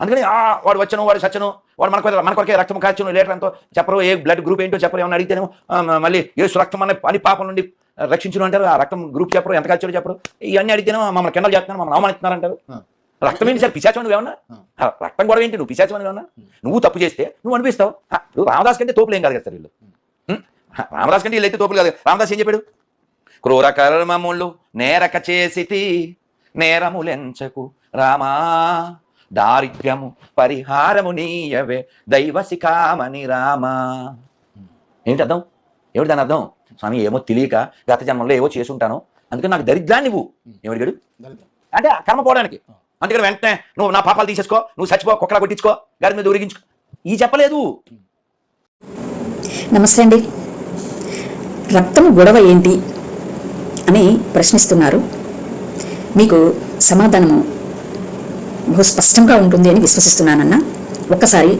అందుకని వాడు వచ్చను వాడు సచ్చను వాడు మన కొరకే రక్తం కాల్చను లీటర్ ఎంతో చెప్పరు, ఏ బ్లడ్ గ్రూప్ ఏంటో చెప్పరు, ఏమన్నా అడిగితేనేమో మళ్ళీ ఏసు రక్తం అని పాపం నుండి రక్షించను అంటారు. ఆ రక్తం గ్రూప్ చెప్పరు, ఎంత కాల్చారో చెప్పరు. ఇవన్నీ అడిగితేనేమో మమ్మల్ని కిందలు చేస్తున్నారు, మమ్మల్ని అవమానిస్తున్నారు అంటారు. రక్తం ఏంటి సార్, పిశాచం నువ్వేమన్నా? రక్తం గొడవ ఏంటి, నువ్వు పిశాచం ఏమన్నా? నువ్వు తప్పు చేస్తే నువ్వు అనిపిస్తావు. ఇప్పుడు రామదాస్ కంటే తోపులు ఏం కాదు కదా సార్ వీళ్ళు. రామదాస్ కంటే వీళ్ళు అయితే తోపులు కాదు. రామదాస్ ఏం చెప్పాడు? క్రూర కర్మములు నేరక చేసితి నేరములెంచకు రామా, దారిద్ర్యము పరిహారము నీయవే దైవశిఖామణి రామా. ఏంటి అర్థం? ఏమిటి దాని అర్థం? స్వామి ఏమో తెలియక గత జన్మంలో ఏవో చేసి ఉంటాను, అందుకని నాకు దరిద్రాన్ని నువ్వు ఏమడిగాడు అంటే కర్మ పోవడానికి. అందుకని వెంటనే నువ్వు నా పాపాలు తీసేసుకో, నువ్వు చచ్చిపో, కుక్కలా కొట్టించుకో, గారి మీద ఉరిగించుకో, ఈ చెప్పలేదు. నమస్తే అండి. రక్తం గొడవ ఏంటి అని ప్రశ్నిస్తున్నారు. మీకు సమాధానము బహు స్పష్టంగా ఉంటుంది అని విశ్వసిస్తున్నానన్న. ఒక్కసారి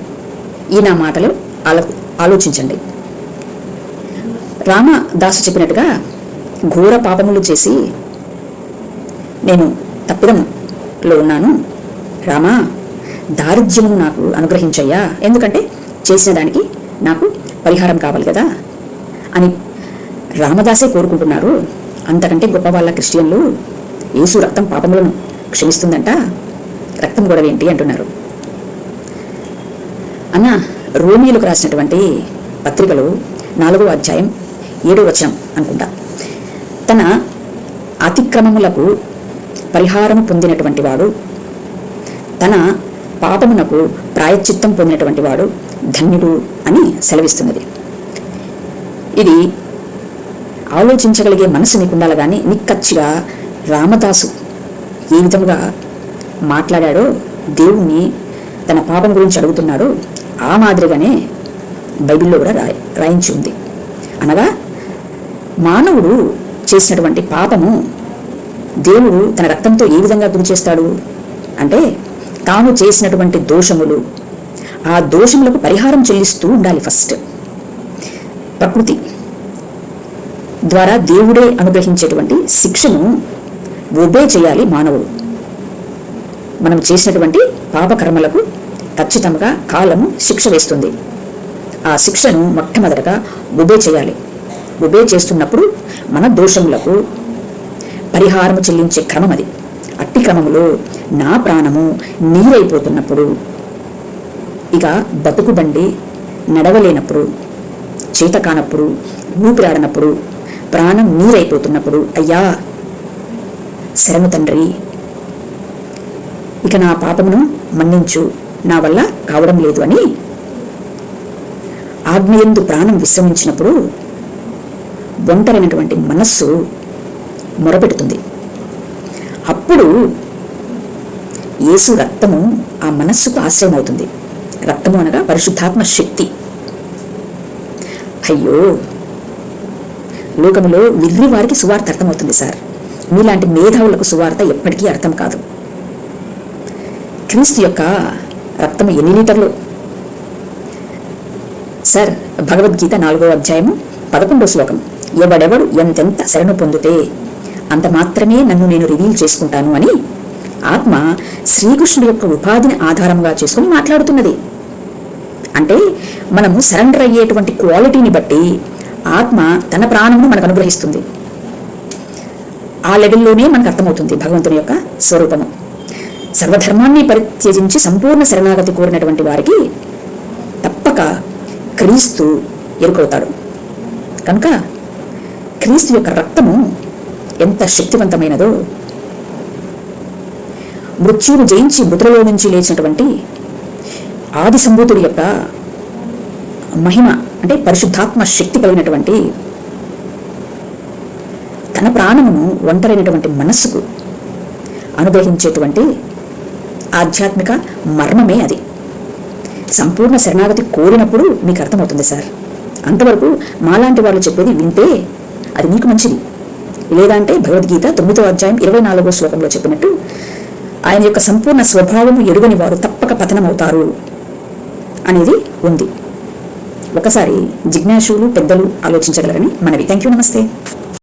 ఈ నా మాటలు ఆలోచించండి. రామదాసు చెప్పినట్టుగా ఘోర పాపములు చేసి నేను తప్పిదంలో ఉన్నాను రామా, దారిద్ర్యమును నాకు అనుగ్రహించయ్యా, ఎందుకంటే చేసిన దానికి నాకు పరిహారం కావాలి కదా అని రామదాసే కోరుకుంటున్నారు. అంతకంటే గొప్ప వాళ్ళ క్రిస్టియన్లు యేసు రక్తం పాపములను క్షమిస్తుందంట, రక్తం గొడవ ఏంటి అంటున్నారు. అన్న, రోమిలకు రాసినటువంటి పత్రికలో 4వ అధ్యాయం 7వ వచనం అనుకుంటా, తన అతిక్రమములకు పరిహారం పొందినటువంటి వాడు, తన పాపమునకు ప్రాయశ్చిత్తం పొందినటువంటి వాడు ధన్యుడు అని సెలవిస్తున్నది. ఇది ఆలోచించగలిగే మనసు నీకు ఉండాలి. కానీ నిక్కచ్చిగా రామదాసు ఏ విధంగా మాట్లాడాడో, దేవుణ్ణి తన పాపం గురించి అడుగుతున్నాడో ఆ మాదిరిగానే బైబిల్లో కూడా రాయించి ఉంది. అనగా మానవుడు చేసినటువంటి పాపము దేవుడు తన రక్తంతో ఏ విధంగా గురి చేస్తాడు అంటే, తాను చేసినటువంటి దోషములు, ఆ దోషములకు పరిహారం చెల్లిస్తూ ఉండాలి. ఫస్ట్ ప్రకృతి ద్వారా దేవుడే అనుగ్రహించేటువంటి శిక్షను ఒబే చేయాలి మానవుడు. మనం చేసినటువంటి పాపకర్మలకు ఖచ్చితంగా కాలము శిక్ష వేస్తుంది. ఆ శిక్షను మొట్టమొదటగా ఒబే చేయాలి. ఒబే చేస్తున్నప్పుడు మన దోషములకు పరిహారము చెల్లించే క్రమం అది. అట్టి క్రమములో నా ప్రాణము నీరైపోతున్నప్పుడు, ఇక బతుకుబండి నడవలేనప్పుడు, చేత కానప్పుడు, ఊపిరాడనప్పుడు, ప్రాణం నీరైపోతున్నప్పుడు, అయ్యా శరణు తండ్రి, ఇక నా పాపమును మన్నించు, నా వల్ల కావడం లేదు అని ఆజ్ఞయందు ప్రాణం విశ్రమించినప్పుడు ఒంటరైనటువంటి మనస్సు మొరపెడుతుంది. అప్పుడు యేసు రక్తము ఆ మనస్సుకు ఆశ్రయం అవుతుంది. రక్తము అనగా పరిశుద్ధాత్మ శక్తి. అయ్యో, లోకములో విర్రి వారికి సువార్త అర్థమవుతుంది సార్. మీలాంటి మేధావులకు సువార్త ఎప్పటికీ అర్థం కాదు. క్రీస్తు యొక్క రక్తము ఎన్ని లీటర్లు సార్? భగవద్గీత 4వ అధ్యాయము 11వ శ్లోకం, ఎవడెవడు ఎంతెంత శరణు పొందితే అంత మాత్రమే నన్ను నేను రివీల్ చేసుకుంటాను అని ఆత్మ శ్రీకృష్ణుడి యొక్క ఉపాధిని ఆధారంగా చేసుకుని మాట్లాడుతున్నది. అంటే మనము సరెండర్ అయ్యేటువంటి క్వాలిటీని బట్టి ఆత్మ తన ప్రాణమును మనకు అనుగ్రహిస్తుంది. ఆ లెవెల్లోనే మనకు అర్థమవుతుంది భగవంతుని యొక్క స్వరూపము. సర్వధర్మాన్ని పరిత్యజించి సంపూర్ణ శరణాగతి కోరినటువంటి వారికి తప్పక క్రీస్తు ఎరుకవుతాడు. కనుక క్రీస్తు యొక్క రక్తము ఎంత శక్తివంతమైనదో, మృత్యువును జయించి మృతులలో నుంచి లేచినటువంటి ఆది సంభూతుడి యొక్క మహిమ అంటే పరిశుద్ధాత్మ శక్తి కలిగినటువంటి తన ప్రాణమును ఒంటరైనటువంటి మనస్సుకు అనుగ్రహించేటువంటి ఆధ్యాత్మిక మర్మమే అది. సంపూర్ణ శరణాగతి కోరినప్పుడు మీకు అర్థమవుతుంది సార్. అంతవరకు మాలాంటి వాళ్ళు చెప్పేది వింటే అది మీకు మంచిది. లేదంటే భగవద్గీత 9వ అధ్యాయం 24వ శ్లోకంలో చెప్పినట్టు ఆయన యొక్క సంపూర్ణ స్వభావము ఎరుగని వారు తప్పక పతనమవుతారు అనేది ఉంది. ఒకసారి జిజ్ఞాసులు పెద్దలు ఆలోచించగలరని మనవి. Thank you. నమస్తే.